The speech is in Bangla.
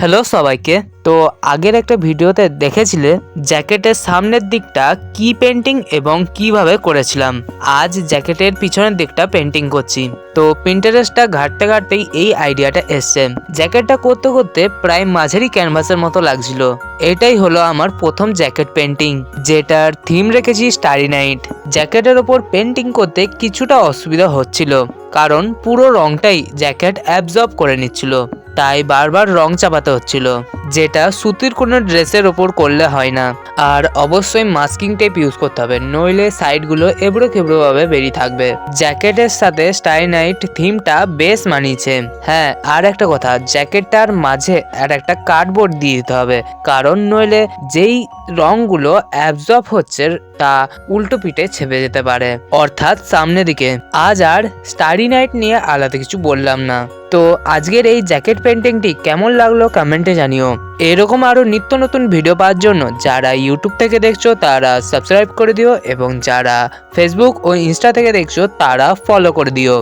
হ্যালো সবাইকে। তো আগের একটা ভিডিওতে দেখেছিলে জ্যাকেটের সামনের দিকটা কি পেন্টিং এবং কিভাবে করেছিলাম। আজ জ্যাকেটের পিছনের দিকটা পেন্টিং করছি। তো পিন্টারেস্টটা ঘাঁটতে ঘাঁটতেই এই আইডিয়াটা এসছে। জ্যাকেটটা করতে করতে প্রায় মাঝারি ক্যানভাসের মতো লাগছিল। এটাই হলো আমার প্রথম জ্যাকেট পেন্টিং, যেটার থিম রেখেছি স্টারি নাইট। জ্যাকেটের ওপর পেন্টিং করতে কিছুটা অসুবিধা হচ্ছিল, কারণ পুরো রংটাই জ্যাকেট অ্যাবজর্ব করে নিচ্ছিল, তাই বারবার রং চাপাতে হচ্ছিল, যেটা সুতির কোনো ড্রেসের ওপর করলে হয় না। আর অবশ্যই মাস্কিং টেপ ইউজ করতে হবে, নইলে সাইডগুলো এবড়ো খেবড়ো ভাবে বেরিয়ে থাকবে। জ্যাকেটের সাথে স্টারি নাইট থিমটা বেশ মানিয়েছে। হ্যাঁ, আর একটা কথা, জ্যাকেটটার মাঝে আর একটা কার্ডবোর্ড দিয়ে দিতে হবে, কারণ নইলে যেই রংগুলো অ্যাবজর্ব হচ্ছে তা উল্টো পিঠে ছেপে যেতে পারে, অর্থাৎ সামনে দিকে। আজ আর স্টারি নাইট নিয়ে আলাদা কিছু বললাম না। তো আজকের এই জ্যাকেট পেন্টিংটি কেমন লাগলো কমেন্টে জানিও। এরকম আরো নিত্য নতুন ভিডিও পাওয়ার জন্য যারা ইউটিউব থেকে দেখছো তারা সাবস্ক্রাইব করে দিও, এবং যারা ফেসবুক ও ইনস্টা থেকে দেখছো তারা ফলো করে দিও।